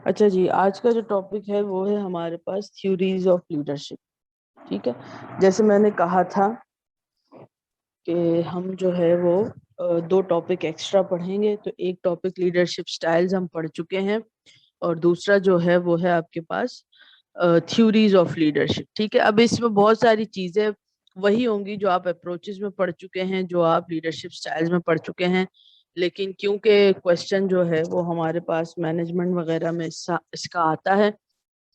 अच्छा जी, आज का जो टॉपिक है वो है हमारे पास थ्योरीज ऑफ लीडरशिप। ठीक है, जैसे मैंने कहा था कि हम जो है वो दो टॉपिक एक्स्ट्रा पढ़ेंगे। तो एक टॉपिक लीडरशिप स्टाइल्स हम पढ़ चुके हैं और दूसरा जो है वो है आपके पास थ्योरीज ऑफ लीडरशिप। ठीक है, अब इसमें बहुत सारी चीजें वही होंगी जो आप अप्रोचेस में पढ़ चुके हैं, जो आप लीडरशिप स्टाइल्स में पढ़ चुके हैं, लेकिन क्योंकि क्वेश्चन जो है वो हमारे पास मैनेजमेंट वगैरह में इसका आता है,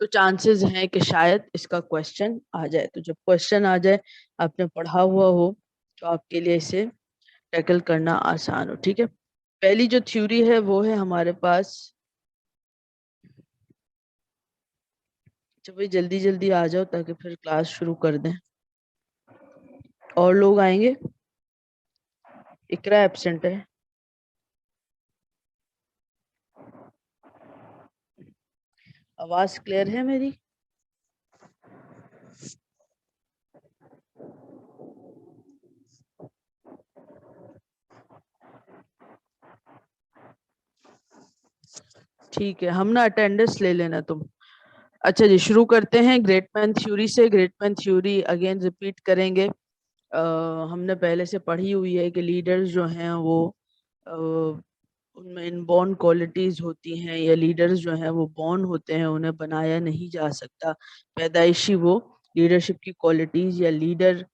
तो चांसेस हैं कि शायद इसका क्वेश्चन आ जाए। तो जब क्वेश्चन आ जाए, आपने पढ़ा हुआ हो, तो आपके लिए इसे टैकल करना आसान हो। ठीक है, पहली जो थ्योरी है वो है हमारे पास, तो भाई जल्दी जल्दी आ जाओ ताकि फिर क्लास शुरू कर दें। और लोग आएंगे? इकरा एब्सेंट है। आवाज क्लियर है मेरी? ठीक है, हम ना अटेंडेंस ले लेना तुम। अच्छा जी, शुरू करते हैं ग्रेटमैन थ्योरी से। ग्रेटमैन थ्योरी अगेन रिपीट करेंगे। हमने पहले से पढ़ी हुई है कि लीडर्स जो हैं वो उनमें इनबॉर्न क्वालिटीज होती हैं, या लीडर्स जो हैं वो बॉर्न होते हैं, उन्हें बनाया नहीं जा सकता। पैदाइशी वो लीडरशिप की क्वालिटीज या लीडर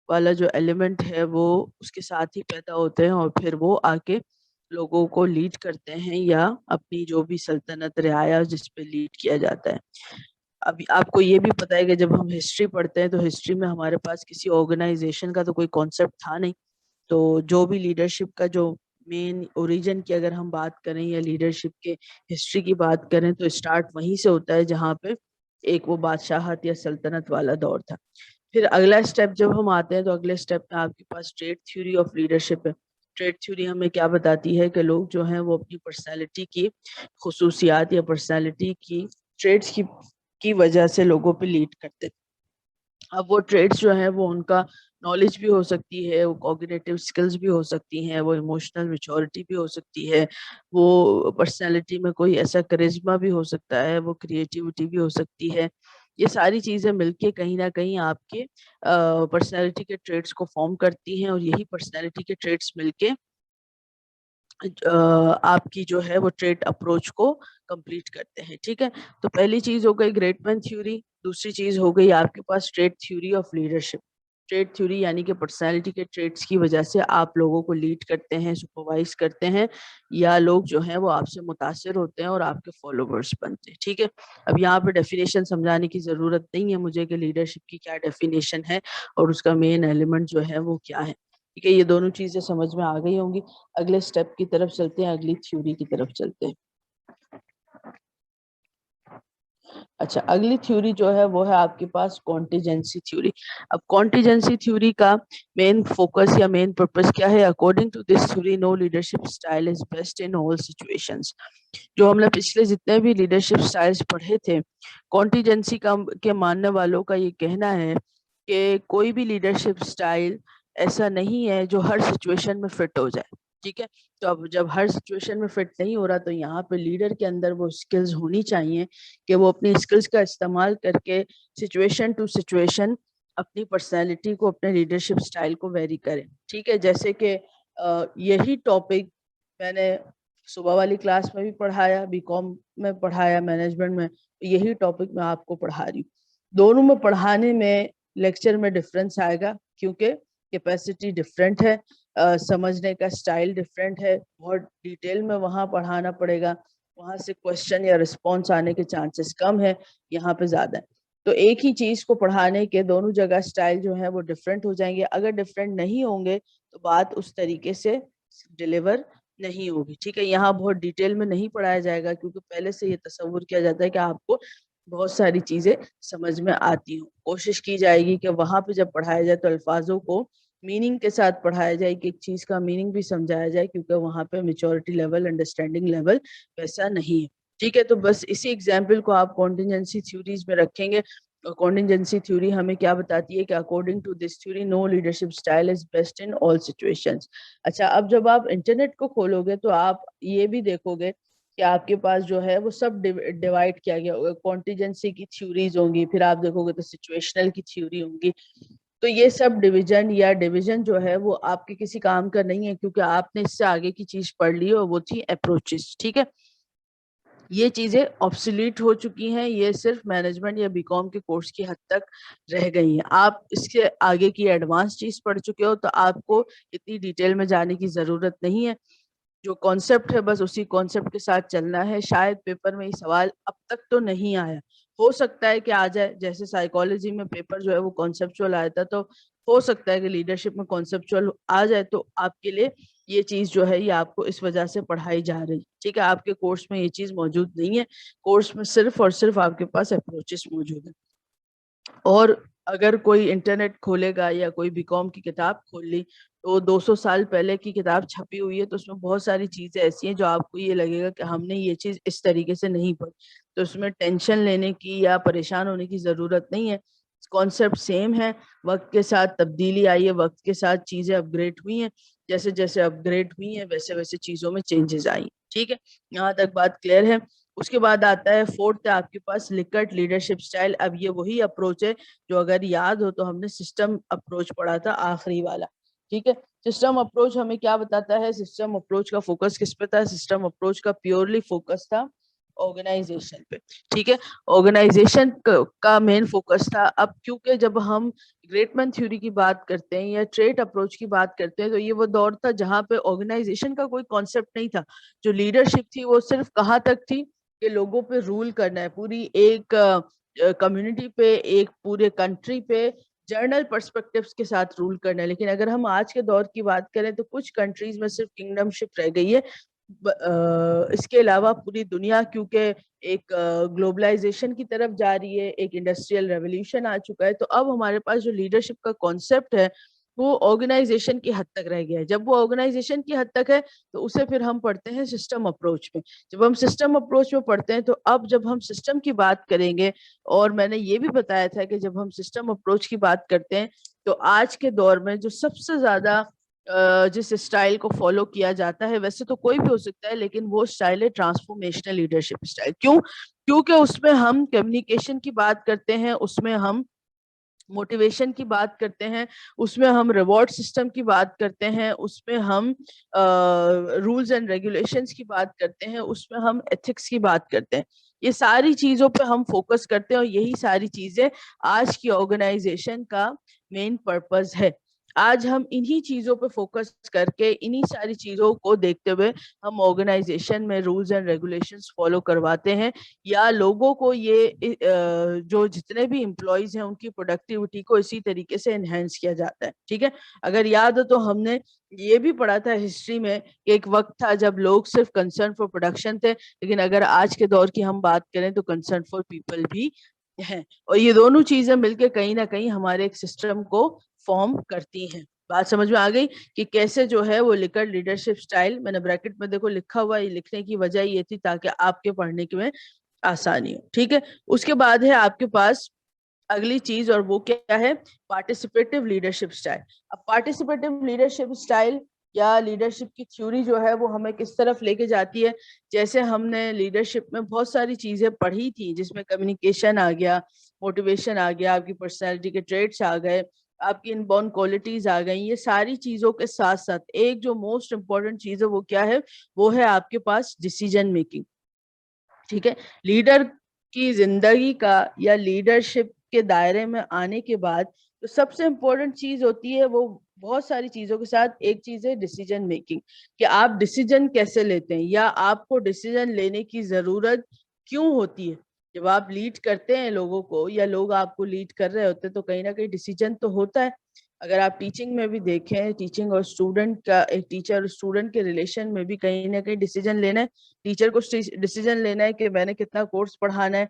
वाला जो एलिमेंट है वो उसके साथ ही पैदा होते हैं, और फिर वो आके लोगों को लीड करते हैं, या अपनी जो भी सल्तनत रियाया जिस पे लीड किया जाता है। अभी आपको ये भी पता है कि जब हम हिस्ट्री पढ़ते हैं तो हिस्ट्री में हमारे पास किसी ऑर्गेनाइजेशन का तो कोई कॉन्सेप्ट था नहीं। तो जो भी लीडरशिप का जो मेन ओरिजिन की अगर हम बात करें, या लीडरशिप के हिस्ट्री की बात करें, तो स्टार्ट वहीं से होता है जहाँ पे एक वो बादशाहत या सल्तनत वाला दौर था। फिर अगला स्टेप जब हम आते हैं, तो अगले स्टेप में आपके पास ट्रेड थ्योरी ऑफ लीडरशिप है। ट्रेड थ्योरी हमें क्या बताती है कि लोग जो हैं वो अपनी पर्सनैलिटी की खुसूसियात या पर्सनैलिटी की ट्रेड्स की वजह से लोगों पे लीड करते। अब वो ट्रेड्स जो है वो उनका नॉलेज भी हो सकती है, वो कॉग्निटिव स्किल्स भी हो सकती हैं, वो इमोशनल मैच्योरिटी भी हो सकती है, वो पर्सनालिटी में कोई ऐसा करिश्मा भी हो सकता है, वो क्रिएटिविटी भी हो सकती है। ये सारी चीजें मिलके कहीं ना कहीं आपके पर्सनालिटी के ट्रेड्स को फॉर्म करती हैं, और यही पर्सनालिटी के ट्रेड्स मिलके आपकी जो है वो ट्रेड अप्रोच को कंप्लीट करते हैं। ठीक है, तो पहली चीज हो गई ग्रेटमैन थ्योरी। दूसरी चीज हो गई आपके पास trade theory of leadership. Trade theory यानी कि पर्सनालिटी के ट्रेड्स की वजह से आप लोगों को लीड करते हैं, सुपरवाइज करते हैं, या लोग जो हैं वो आपसे मुतासिर होते हैं और आपके फॉलोवर्स बनते हैं। ठीक है, अब यहाँ पे डेफिनेशन समझाने की जरूरत नहीं है मुझे कि लीडरशिप की क्या डेफिनेशन है और उसका मेन एलिमेंट जो है वो क्या है। ठीक है, ये दोनों चीजें समझ में आ गई होंगी। अगले स्टेप की तरफ चलते हैं, अगली थ्योरी की तरफ चलते हैं। अच्छा, अगली थ्योरी जो है वो है आपके पास कॉन्टिजेंसी थ्योरी। अब कॉन्टिजेंसी थ्योरी का मेन फोकस या मेन पर्पस क्या है? According to this theory, no leadership style is best in all situations. जो हमने पिछले जितने भी लीडरशिप स्टाइल्स पढ़े थे, कॉन्टिजेंसी का के मानने वालों का ये कहना है कि कोई भी लीडरशिप स्टाइल ऐसा नहीं है जो हर सिचुएशन में फिट हो जाए। ठीक है, तो अब जब हर सिचुएशन में फिट नहीं हो रहा, तो यहाँ पे लीडर के अंदर वो स्किल्स होनी चाहिए कि वो अपनी स्किल्स का इस्तेमाल करके सिचुएशन टू सिचुएशन अपनी पर्सनैलिटी को, अपने लीडरशिप स्टाइल को वेरी करें। ठीक है, जैसे कि यही टॉपिक मैंने सुबह वाली क्लास में भी पढ़ाया, बीकॉम में पढ़ाया, मैनेजमेंट में, यही टॉपिक मैं आपको पढ़ा रही हूँ। दोनों में पढ़ाने में, लेक्चर में डिफरेंस आएगा, क्योंकि कैपेसिटी डिफरेंट है, समझने का स्टाइल डिफरेंट है, बहुत डिटेल में वहाँ पढ़ाना पड़ेगा, वहाँ से क्वेश्चन या रिस्पॉन्स आने के चांसेस कम है, यहाँ पे ज्यादा है। तो एक ही चीज को पढ़ाने के दोनों जगह स्टाइल जो है वो डिफरेंट हो जाएंगे। अगर डिफरेंट नहीं होंगे तो बात उस तरीके से डिलीवर नहीं होगी। ठीक है, यहाँ बहुत डिटेल में नहीं पढ़ाया जाएगा, क्योंकि पहले से ये तस्वुर किया जाता है कि आपको बहुत सारी चीजें समझ में आती हो। कोशिश की जाएगी कि वहां पे जब पढ़ाया जाए तो अल्फाजों को मीनिंग के साथ पढ़ाया जाए, कि एक चीज का मीनिंग भी समझाया जाए, क्योंकि वहां पे मेच्योरिटी लेवल, अंडरस्टैंडिंग लेवल वैसा नहीं है। ठीक है, तो बस इसी एग्जाम्पल को आप कॉन्टिजेंसी थ्योरीज में रखेंगे। कॉन्टिजेंसी थ्योरी हमें क्या बताती है कि according to this theory, no leadership style is best in all situations. अच्छा, अब जब आप इंटरनेट को खोलोगे तो आप ये भी देखोगे कि आपके पास जो है वो सब डिवाइड किया गया होगा। कॉन्टिजेंसी की थ्योरीज होंगी, फिर आप देखोगे तो सिचुएशनल की थ्योरी होंगी। तो ये सब डिवीजन या डिवीजन जो है वो आपके किसी काम का नहीं है, क्योंकि आपने इससे आगे की चीज पढ़ ली और वो थी अप्रोचेस। ठीक है, ये चीजें ऑब्सोलीट हो चुकी हैं, ये सिर्फ मैनेजमेंट या बीकॉम के कोर्स की हद तक रह गई हैं। आप इसके आगे की एडवांस चीज पढ़ चुके हो, तो आपको इतनी डिटेल में जाने की जरूरत नहीं है। जो कॉन्सेप्ट है बस उसी कॉन्सेप्ट के साथ चलना है। शायद पेपर में ये सवाल अब तक तो नहीं आया, हो सकता है कि आ जाए, जैसे साइकोलॉजी में पेपर जो है वो कॉन्सेप्चुअल आया था, तो हो सकता है कि लीडरशिप में कॉन्सेप्चुअल आ जाए। तो आपके लिए ये चीज जो है ये आपको इस वजह से पढ़ाई जा रही है। ठीक है, आपके कोर्स में ये चीज मौजूद नहीं है। कोर्स में सिर्फ और सिर्फ आपके पास अप्रोचेस मौजूद है। और अगर कोई इंटरनेट खोलेगा या कोई बीकॉम की किताब खोल ली, तो 200 साल पहले की किताब छपी हुई है, तो उसमें बहुत सारी चीजें ऐसी हैं जो आपको ये लगेगा कि हमने ये चीज इस तरीके से नहीं पढ़ी। तो उसमें टेंशन लेने की या परेशान होने की जरूरत नहीं है। कॉन्सेप्ट सेम है, वक्त के साथ तब्दीली आई है, वक्त के साथ चीजें अपग्रेड हुई हैं। जैसे जैसे अपग्रेड हुई हैं वैसे वैसे चीजों में चेंजेस आई। ठीक है, यहाँ तक बात क्लियर है। उसके बाद आता है फोर्थ है आपके पास लिकर्ट लीडरशिप स्टाइल। अब ये वही अप्रोच है जो अगर याद हो तो हमने सिस्टम अप्रोच पढ़ा था, आखिरी वाला। ठीक है, सिस्टम अप्रोच हमें क्या बताता है? सिस्टम अप्रोच का फोकस किस पे था? सिस्टम अप्रोच का प्योरली फोकस था ऑर्गेनाइजेशन पे। ठीक है, ऑर्गेनाइजेशन का मेन फोकस था। अब क्योंकि जब हम ग्रेटमैन थ्योरी की बात करते हैं या ट्रेट अप्रोच की बात करते हैं, तो ये वो दौर था जहां पे ऑर्गेनाइजेशन का कोई कॉन्सेप्ट नहीं था। जो लीडरशिप थी वो सिर्फ कहाँ तक थी कि लोगों पे रूल करना है, पूरी एक कम्युनिटी पे, एक पूरे कंट्री पे जर्नल पर्सपेक्टिव्स के साथ रूल करना है। लेकिन अगर हम आज के दौर की बात करें तो कुछ कंट्रीज में सिर्फ किंगडमशिप रह गई है। इसके अलावा पूरी दुनिया क्योंकि एक ग्लोबलाइजेशन की तरफ जा रही है, एक इंडस्ट्रियल रेवोल्यूशन आ चुका है, तो अब हमारे पास जो लीडरशिप का कॉन्सेप्ट है वो ऑर्गेनाइजेशन की हद तक रह गया है। जब वो ऑर्गेनाइजेशन की हद तक है तो उसे फिर हम पढ़ते हैं सिस्टम अप्रोच में। जब हम सिस्टम अप्रोच में पढ़ते हैं तो अब जब हम सिस्टम की बात करेंगे, और मैंने ये भी बताया था कि जब हम सिस्टम अप्रोच की बात करते हैं तो आज के दौर में जो सबसे ज्यादा जिस स्टाइल को फॉलो किया जाता है, वैसे तो कोई भी हो सकता है, लेकिन वो स्टाइल है ट्रांसफॉर्मेशनल लीडरशिप स्टाइल। क्यों? क्योंकि उसमें हम कम्युनिकेशन की बात करते हैं, उसमें हम मोटिवेशन की बात करते हैं, उसमें हम रिवॉर्ड सिस्टम की बात करते हैं, उसमें हम रूल्स एंड रेगुलेशंस की बात करते हैं, उसमें हम एथिक्स की बात करते हैं। ये सारी चीजों पे हम फोकस करते हैं और यही सारी चीजें आज की ऑर्गेनाइजेशन का मेन पर्पस है। आज हम इन्हीं चीजों पे फोकस करके, इन्हीं सारी चीजों को देखते हुए हम ऑर्गेनाइजेशन में रूल्स एंड रेगुलेशंस फॉलो करवाते हैं, या लोगों को ये जो जितने भी एम्प्लॉयज हैं उनकी प्रोडक्टिविटी को इसी तरीके से एनहेंस किया जाता है। ठीक है, अगर याद हो तो हमने ये भी पढ़ा था हिस्ट्री में कि एक वक्त था जब लोग सिर्फ कंसर्न फॉर प्रोडक्शन थे, लेकिन अगर आज के दौर की हम बात करें तो कंसर्न फॉर पीपल भी है। और ये दोनों चीजें मिलकर कहीं ना कहीं हमारे एक सिस्टम को फॉर्म करती हैं। बात समझ में आ गई कि कैसे जो है वो लिकर लीडरशिप स्टाइल, मैंने ब्रैकेट में देखो लिखा हुआ, ये लिखने की वजह ये थी ताकि आपके पढ़ने में आसानी हो। ठीक है, उसके बाद है आपके पास अगली चीज, और वो क्या है? Participative leadership style. अब पार्टिसिपेटिव लीडरशिप स्टाइल या लीडरशिप की थ्योरी जो है वो हमें किस तरफ लेके जाती है? जैसे हमने लीडरशिप में बहुत सारी चीजें पढ़ी थी, जिसमें कम्युनिकेशन आ गया, मोटिवेशन आ गया, आपकी पर्सनैलिटी के ट्रेट्स आ गए, आपकी इनबॉर्न क्वालिटीज आ गई। ये सारी चीजों के साथ साथ एक जो मोस्ट इंपॉर्टेंट चीज है वो क्या है? वो है आपके पास डिसीजन मेकिंग। ठीक है, लीडर की जिंदगी का या लीडरशिप के दायरे में आने के बाद तो सबसे इम्पोर्टेंट चीज होती है वो, बहुत सारी चीजों के साथ एक चीज है डिसीजन मेकिंग, कि आप डिसीजन कैसे लेते हैं या आपको डिसीजन लेने की जरूरत क्यों होती है। जब आप लीड करते हैं लोगों को या लोग आपको लीड कर रहे होते हैं तो कहीं ना कहीं डिसीजन तो होता है। अगर आप टीचिंग में भी देखें, टीचिंग और स्टूडेंट का, एक टीचर और स्टूडेंट के रिलेशन में भी कहीं ना कहीं डिसीजन लेना है। टीचर को डिसीजन लेना है कि मैंने कितना कोर्स पढ़ाना है,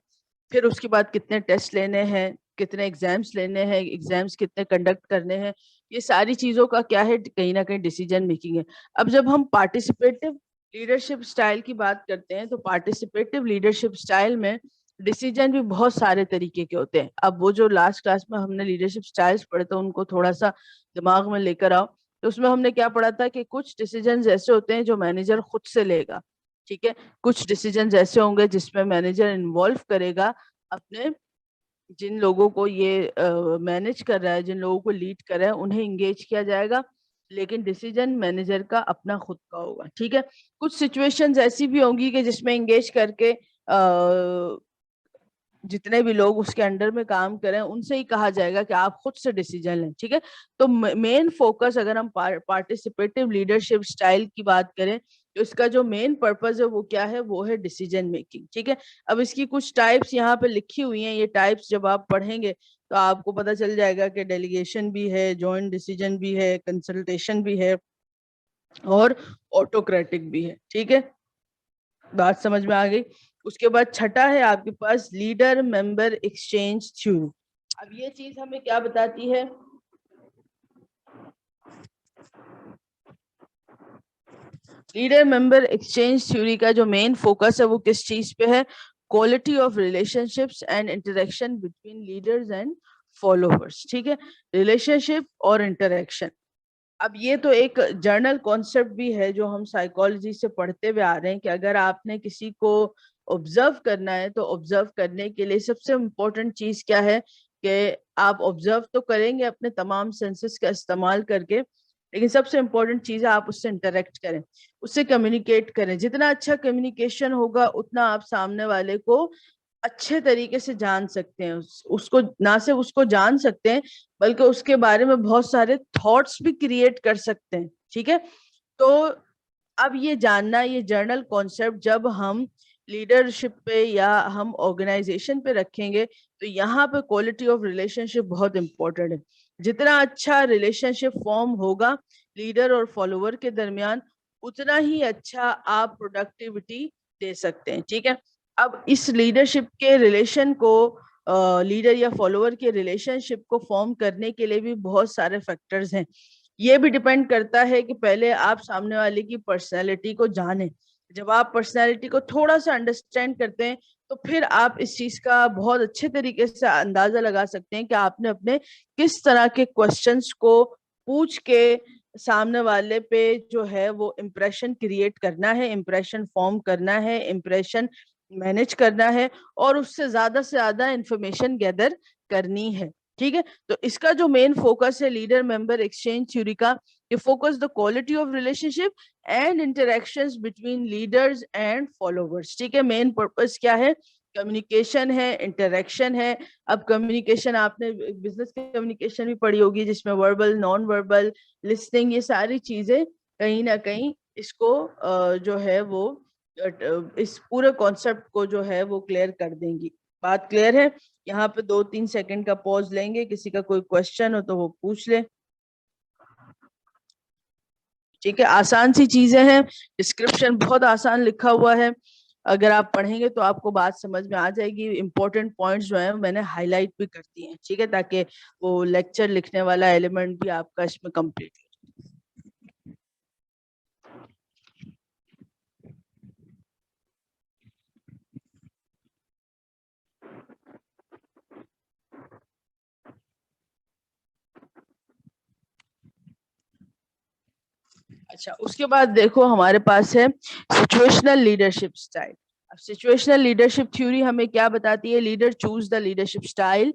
फिर उसके बाद कितने टेस्ट लेने हैं, कितने एग्जाम्स लेने हैं, एग्जाम्स कितने कंडक्ट करने हैं। ये सारी चीजों का क्या है? कहीं ना कहीं डिसीजन मेकिंग है। अब जब हम पार्टिसिपेटिव लीडरशिप स्टाइल की बात करते हैं तो पार्टिसिपेटिव लीडरशिप स्टाइल में डिसीजन भी बहुत सारे तरीके के होते हैं। अब वो जो लास्ट क्लास में हमने लीडरशिप स्टाइल्स पढ़े थे उनको थोड़ा सा दिमाग में लेकर आओ। तो उसमें हमने क्या पढ़ा था कि कुछ डिसीजन ऐसे होते हैं जो मैनेजर खुद से लेगा, ठीक है। कुछ डिसीजंस ऐसे होंगे जिसमें मैनेजर इन्वॉल्व करेगा अपने जिन लोगों को ये मैनेज कर रहा है, जिन लोगों को लीड कर रहा है, उन्हें इंगेज किया जाएगा, लेकिन डिसीजन मैनेजर का अपना खुद का होगा। ठीक है। कुछ सिचुएशंस ऐसी भी होंगी कि जिसमें इंगेज करके जितने भी लोग उसके अंडर में काम करें उनसे ही कहा जाएगा कि आप खुद से डिसीजन लें। ठीक है। तो मेन फोकस अगर हम पार्टिसिपेटिव लीडरशिप स्टाइल की बात करें तो इसका जो मेन पर्पस है वो क्या है, वो है डिसीजन मेकिंग। ठीक है। अब इसकी कुछ टाइप्स यहाँ पे लिखी हुई हैं, ये टाइप्स जब आप पढ़ेंगे तो आपको पता चल जाएगा कि डेलीगेशन भी है, जॉइंट डिसीजन भी है, कंसल्टेशन भी है और ऑटोक्रेटिक भी है। ठीक है, बात समझ में आ गई। उसके बाद छठा है आपके पास लीडर मेंबर एक्सचेंज थ्योरी। अब ये चीज हमें क्या बताती है, लीडर मेंबर एक्सचेंज थ्योरी का जो मेन फोकस है वो किस चीज पे है, quality of relationships and interaction between leaders and followers. ठीक है, रिलेशनशिप और इंटरेक्शन। अब ये तो एक जर्नल कॉन्सेप्ट भी है जो हम साइकोलॉजी से पढ़ते हुए आ रहे हैं कि अगर आपने किसी को ऑब्जर्व करना है तो ऑब्जर्व करने के लिए सबसे इम्पोर्टेंट चीज क्या है कि आप ऑब्जर्व तो करेंगे अपने तमाम सेंसेस का इस्तेमाल करके, लेकिन सबसे इम्पोर्टेंट चीज है आप उससे इंटरेक्ट करें, उससे कम्युनिकेट करें। जितना अच्छा कम्युनिकेशन होगा उतना आप सामने वाले को अच्छे तरीके से जान सकते हैं। उसको ना सिर्फ उसको जान सकते हैं बल्कि उसके बारे में बहुत सारे थॉट्स भी क्रिएट कर सकते हैं। ठीक है। तो अब ये जानना, ये जर्नल कॉन्सेप्ट जब हम लीडरशिप पे या हम ऑर्गेनाइजेशन पे रखेंगे तो यहाँ पे क्वालिटी ऑफ रिलेशनशिप बहुत इंपॉर्टेंट है। जितना अच्छा रिलेशनशिप फॉर्म होगा लीडर और फॉलोवर के दरमियान उतना ही अच्छा आप प्रोडक्टिविटी दे सकते हैं। ठीक है। अब इस लीडरशिप के रिलेशन को लीडर या फॉलोवर के रिलेशनशिप को फॉर्म करने के लिए भी बहुत सारे फैक्टर्स हैं। ये भी डिपेंड करता है कि पहले आप सामने वाले की पर्सनैलिटी को जानें। जब आप पर्सनैलिटी को थोड़ा सा अंडरस्टैंड करते हैं तो फिर आप इस चीज का बहुत अच्छे तरीके से अंदाजा लगा सकते हैं कि आपने अपने किस तरह के क्वेश्चंस को पूछ के सामने वाले पे जो है वो इम्प्रेशन क्रिएट करना है, इम्प्रेशन फॉर्म करना है, इम्प्रेशन मैनेज करना है और उससे से ज्यादा इंफॉर्मेशन गैदर करनी है। ठीक है। तो इसका जो मेन फोकस है लीडर मेंबर एक्सचेंज थ्योरी का, ये focus the quality of relationship and interactions between leaders and followers. ठीक है। मेन पर्पस क्या है, कम्युनिकेशन है, इंटरेक्शन है। अब कम्युनिकेशन आपने बिजनेस कम्युनिकेशन भी पढ़ी होगी जिसमें वर्बल, नॉन वर्बल, लिसनिंग, ये सारी चीजें कहीं ना कहीं इसको जो है वो इस पूरे कॉन्सेप्ट को जो है वो क्लियर कर देंगी। बात क्लियर है? यहाँ पे 2-3 सेकंड का पॉज लेंगे, किसी का कोई क्वेश्चन हो तो वो पूछ ले। ठीक है, आसान सी चीजें हैं, डिस्क्रिप्शन बहुत आसान लिखा हुआ है, अगर आप पढ़ेंगे तो आपको बात समझ में आ जाएगी। इंपॉर्टेंट पॉइंट्स जो है मैंने हाईलाइट भी कर दिए हैं। ठीक है, ताकि वो लेक्चर लिखने वाला एलिमेंट भी आपका इसमें कंप्लीट हो। अच्छा, उसके बाद देखो हमारे पास है सिचुएशनल लीडरशिप स्टाइल। अब सिचुएशनल लीडरशिप थ्योरी हमें क्या बताती है, leader choose the leadership style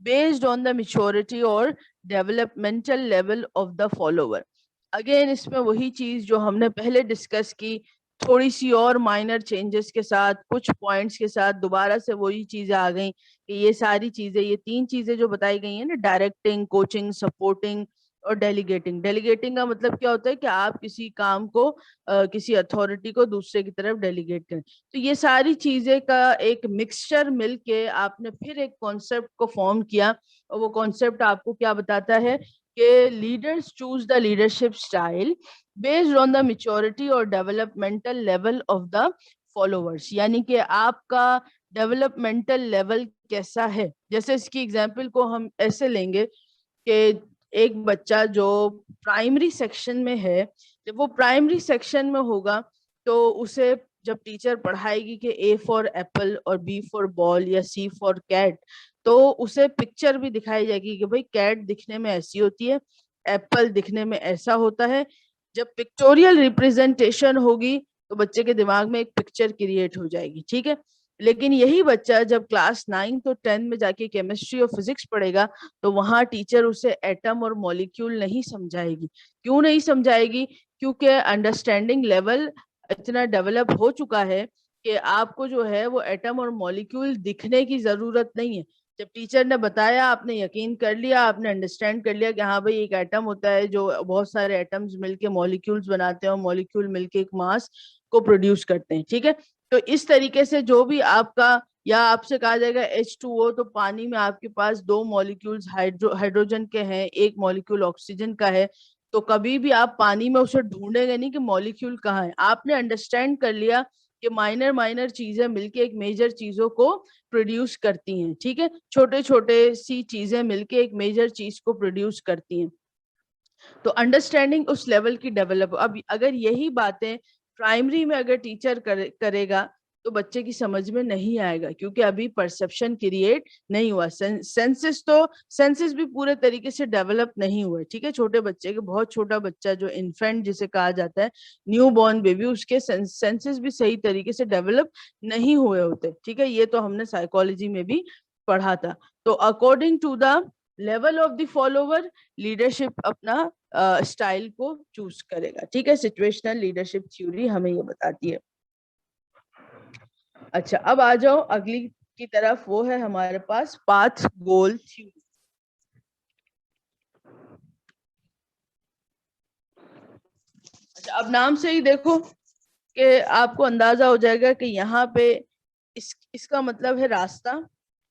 based on the maturity और developmental level of the follower. Again इसमें वही चीज जो हमने पहले डिस्कस की, थोड़ी सी और माइनर चेंजेस के साथ, कुछ पॉइंट्स के साथ दोबारा से वही चीजें आ गई कि ये सारी चीजें, ये 3 चीजें जो बताई गई है ना, डायरेक्टिंग, कोचिंग, सपोर्टिंग और डेलीगेटिंग। डेलीगेटिंग का मतलब क्या होता है कि आप किसी काम को किसी अथॉरिटी को दूसरे की तरफ डेलीगेट करें। तो ये सारी चीजें का एक मिक्सचर मिलके आपने फिर एक कॉन्सेप्ट को फॉर्म किया और वो कॉन्सेप्ट आपको क्या बताता है कि leaders choose the leadership style based on the maturity और developmental level of the followers. यानी कि आपका डेवलपमेंटल लेवल कैसा है। जैसे इसकी एग्जांपल को हम ऐसे लेंगे कि एक बच्चा जो प्राइमरी सेक्शन में है, जब वो प्राइमरी सेक्शन में होगा तो उसे जब टीचर पढ़ाएगी कि ए फॉर एप्पल और बी फॉर बॉल या सी फॉर कैट, तो उसे पिक्चर भी दिखाई जाएगी कि भाई कैट दिखने में ऐसी होती है, एप्पल दिखने में ऐसा होता है। जब पिक्टोरियल रिप्रेजेंटेशन होगी तो बच्चे के दिमाग में एक पिक्चर क्रिएट हो जाएगी, ठीक है। लेकिन यही बच्चा जब क्लास 9 और 10 में जाके केमिस्ट्री और फिजिक्स पढ़ेगा तो वहां टीचर उसे एटम और मॉलिक्यूल नहीं समझाएगी। क्यों नहीं समझाएगी? क्योंकि अंडरस्टैंडिंग लेवल इतना डेवलप हो चुका है कि आपको जो है वो एटम और मॉलिक्यूल दिखने की जरूरत नहीं है। जब टीचर ने बताया आपने यकीन कर लिया, आपने अंडरस्टैंड कर लिया कि हाँ भाई एक एटम होता है जो बहुत सारे एटम्स मिलके मॉलिक्यूल्स बनाते हैं और मॉलिक्यूल मिलके एक मास को प्रोड्यूस करते हैं, ठीक है। तो इस तरीके से जो भी आपका, या आपसे कहा जाएगा H2O, तो पानी में आपके पास दो मॉलिक्यूल्स हाइड्रोजन के हैं, एक मॉलिक्यूल ऑक्सीजन का है। तो कभी भी आप पानी में उसे ढूंढेंगे नहीं कि मॉलिक्यूल कहाँ है। आपने अंडरस्टैंड कर लिया कि माइनर माइनर चीजें मिलके एक मेजर चीजों को प्रोड्यूस करती हैं, ठीक है। छोटे छोटे सी चीजें मिलके एक मेजर चीज को प्रोड्यूस करती हैं। तो अंडरस्टैंडिंग उस लेवल की डेवलप। अब अगर यही बातें प्राइमरी में अगर टीचर करेगा तो बच्चे की समझ में नहीं आएगा, क्योंकि अभी परसेप्शन क्रिएट नहीं हुआ। सेंसेस भी पूरे तरीके से डेवलप नहीं हुए, ठीक है। छोटे बच्चे के, बहुत छोटा बच्चा जो इन्फेंट जिसे कहा जाता है, न्यू बॉर्न बेबी, उसके सेंसेस भी सही तरीके से डेवलप नहीं हुए होते, ठीक है। ये तो हमने साइकोलॉजी में भी पढ़ा था। तो according to the level of the follower, leadership अपना स्टाइल को चूज करेगा, ठीक है। सिचुएशनल लीडरशिप थ्योरी हमें ये बताती है। अच्छा, अब आ जाओ अगली की तरफ, वो है हमारे पास पाथ गोल थ्योरी। अच्छा, अब नाम से ही देखो कि आपको अंदाजा हो जाएगा कि यहाँ पे इसका मतलब है रास्ता,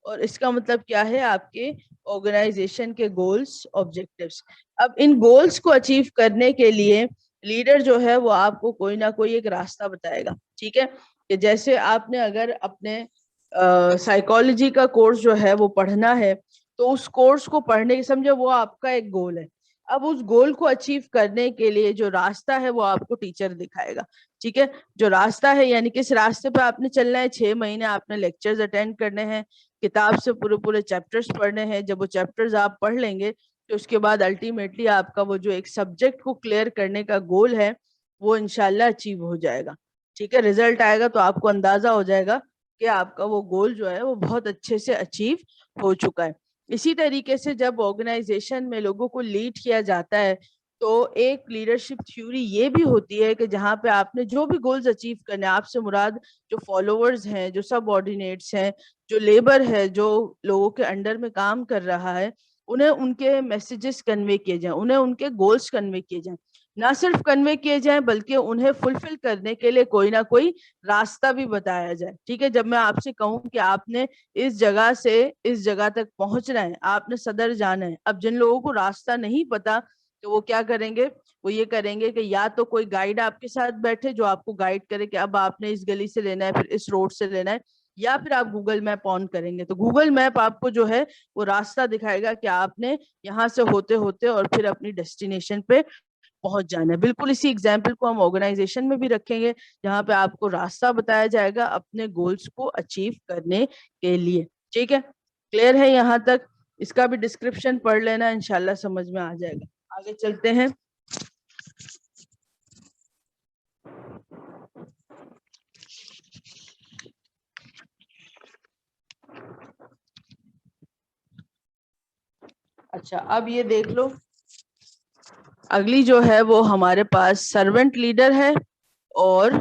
और इसका मतलब क्या है, आपके ऑर्गेनाइजेशन के गोल्स, ऑब्जेक्टिव्स। अब इन गोल्स को अचीव करने के लिए लीडर जो है वो आपको कोई ना कोई एक रास्ता बताएगा, ठीक है। कि जैसे आपने अगर अपने साइकोलॉजी का कोर्स जो है वो पढ़ना है, तो उस कोर्स को पढ़ने के, समझो वो आपका एक गोल है। अब उस गोल को अचीव करने के लिए जो रास्ता है वो आपको टीचर दिखाएगा, ठीक है। जो रास्ता है यानी किस रास्ते पे आपने चलना है, 6 महीने आपने लेक्चर्स अटेंड करने हैं, किताब से पूरे पूरे चैप्टर्स पढ़ने हैं। जब वो चैप्टर्स आप पढ़ लेंगे तो उसके बाद अल्टीमेटली आपका वो जो एक सब्जेक्ट को क्लियर करने का गोल है वो इंशाल्लाह अचीव हो जाएगा, ठीक है। रिजल्ट आएगा तो आपको अंदाजा हो जाएगा कि आपका वो गोल जो है वो बहुत अच्छे से अचीव हो चुका है। इसी तरीके से जब ऑर्गेनाइजेशन में लोगों को लीड किया जाता है तो एक लीडरशिप थ्योरी ये भी होती है कि जहाँ पे आपने जो भी गोल्स अचीव करने, आपसे मुराद जो फॉलोअर्स हैं, जो सबऑर्डिनेट्स हैं, जो लेबर है, जो लोगों के अंडर में काम कर रहा है, उन्हें उनके मैसेजेस कन्वे किए जाएं, उन्हें उनके गोल्स कन्वे किए जाएं। ना सिर्फ कन्वे किए जाएं बल्कि उन्हें फुलफिल करने के लिए कोई ना कोई रास्ता भी बताया जाए, ठीक है। जब मैं आपसे कहूं कि आपने इस जगह से इस जगह तक पहुंचना है, आपने सदर जाना है, अब जिन लोगों को रास्ता नहीं पता तो वो क्या करेंगे, वो ये करेंगे कि या तो कोई गाइड आपके साथ बैठे जो आपको गाइड करे कि अब आपने इस गली से लेना है, फिर इस रोड से लेना है, या फिर आप गूगल मैप ऑन करेंगे तो गूगल मैप आपको जो है वो रास्ता दिखाएगा कि आपने यहाँ से होते होते और फिर अपनी डेस्टिनेशन पे पहुंच जाना है। बिल्कुल इसी एग्जाम्पल को हम ऑर्गेनाइजेशन में भी रखेंगे, जहाँ पे आपको रास्ता बताया जाएगा अपने गोल्स को अचीव करने के लिए, ठीक है। क्लियर है यहाँ तक? इसका भी डिस्क्रिप्शन पढ़ लेना, इंशाल्लाह समझ में आ जाएगा। आगे चलते हैं। अच्छा, अब ये देख लो, अगली जो है वो हमारे पास सर्वेंट लीडर है और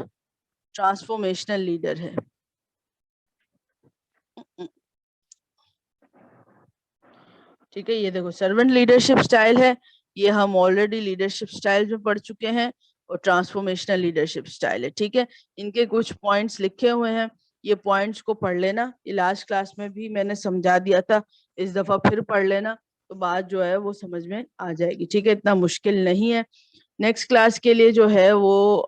ट्रांसफॉर्मेशनल लीडर है। ठीक है, ये देखो सर्वेंट लीडरशिप स्टाइल है, ये हम ऑलरेडी लीडरशिप स्टाइल में पढ़ चुके हैं, और ट्रांसफॉर्मेशनल लीडरशिप स्टाइल है, ठीक है। इनके कुछ पॉइंट्स लिखे हुए हैं, ये पॉइंट्स को पढ़ लेना। ये लास्ट क्लास में भी मैंने समझा दिया था, इस दफा फिर पढ़ लेना तो बात जो है वो समझ में आ जाएगी, ठीक है। इतना मुश्किल नहीं है। नेक्स्ट क्लास के लिए जो है वो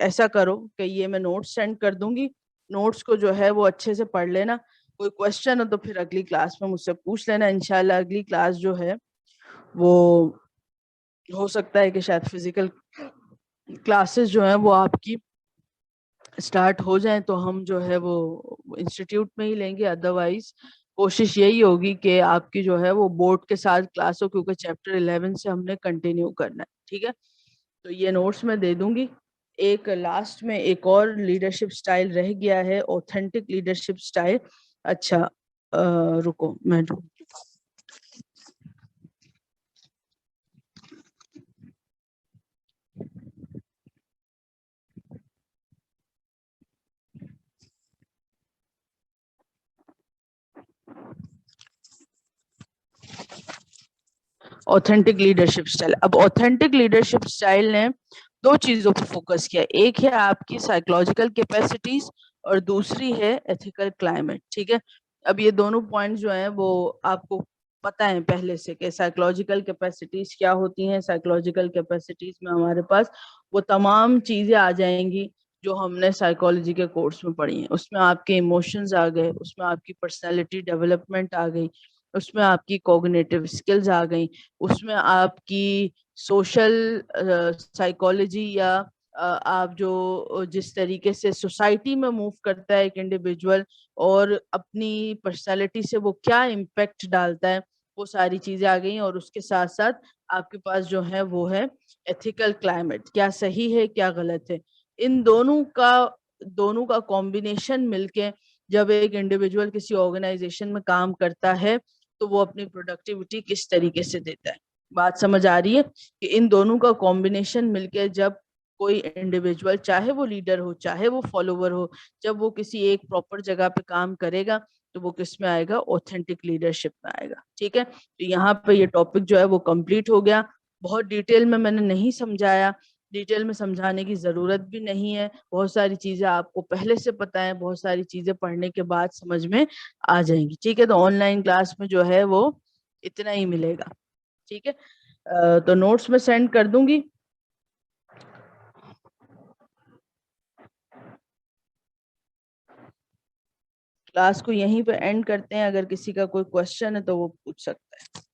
ऐसा करो कि ये मैं नोट्स सेंड कर दूंगी, नोट्स को जो है वो अच्छे से पढ़ लेना। कोई क्वेश्चन हो तो फिर अगली क्लास में मुझसे पूछ लेना। इंशाल्लाह अगली क्लास जो है वो हो सकता है कि शायद फिजिकल क्लासेस जो है वो आपकी स्टार्ट हो जाए तो हम जो है वो इंस्टीट्यूट में ही लेंगे, अदरवाइज कोशिश यही होगी कि आपकी जो है वो बोर्ड के साथ क्लास हो, क्योंकि चैप्टर 11 से हमने कंटिन्यू करना है, ठीक है। तो ये नोट्स मैं दे दूंगी, एक लास्ट में एक और लीडरशिप स्टाइल रह गया है, ऑथेंटिक लीडरशिप स्टाइल। अच्छा रुको मैं ऑथेंटिक लीडरशिप स्टाइल। अब ऑथेंटिक लीडरशिप स्टाइल ने दो चीजों पर फोकस किया, एक है आपकी साइकोलॉजिकल कैपेसिटीज और दूसरी है एथिकल क्लाइमेट। ठीक है, अब ये दोनों पॉइंट जो हैं वो आपको पता है पहले से कि साइकोलॉजिकल कैपेसिटीज क्या होती हैं। साइकोलॉजिकल कैपेसिटीज में हमारे पास वो तमाम चीजें आ जाएंगी जो हमने साइकोलॉजी के कोर्स में पढ़ी हैं। उसमें आपके इमोशंस आ गए, उसमें आपकी पर्सनैलिटी डेवलपमेंट आ गई, उसमें आपकी कॉग्निटिव स्किल्स आ गई, उसमें आपकी सोशल साइकोलॉजी या आप जो जिस तरीके से सोसाइटी में मूव करता है एक इंडिविजुअल और अपनी पर्सनालिटी से वो क्या इम्पैक्ट डालता है, वो सारी चीजें आ गई। और उसके साथ साथ आपके पास जो है वो है एथिकल क्लाइमेट, क्या सही है क्या गलत है। इन दोनों का कॉम्बिनेशन मिलके जब एक इंडिविजुअल किसी ऑर्गेनाइजेशन में काम करता है तो वो अपनी प्रोडक्टिविटी किस तरीके से देता है। बात समझ आ रही है कि इन दोनों का कॉम्बिनेशन मिलके जब कोई इंडिविजुअल, चाहे वो लीडर हो चाहे वो फॉलोवर हो, जब वो किसी एक प्रॉपर जगह पे काम करेगा तो वो किस में आएगा, ऑथेंटिक लीडरशिप में आएगा। ठीक है, तो यहाँ पे ये टॉपिक जो है वो कंप्लीट हो गया। बहुत डिटेल में मैंने नहीं समझाया, डिटेल में समझाने की जरूरत भी नहीं है। बहुत सारी चीजें आपको पहले से पता है, बहुत सारी चीजें पढ़ने के बाद समझ में आ जाएंगी। ठीक है, तो ऑनलाइन क्लास में जो है वो इतना ही मिलेगा। ठीक है, तो नोट्स में सेंड कर दूंगी। क्लास को यहीं पे एंड करते हैं, अगर किसी का कोई क्वेश्चन है तो वो पूछ सकता है।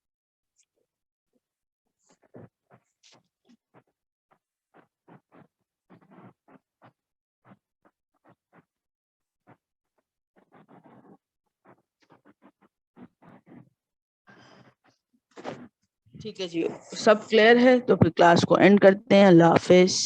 ठीक है जी, सब क्लियर है तो फिर क्लास को एंड करते हैं। अल्लाह हाफिज।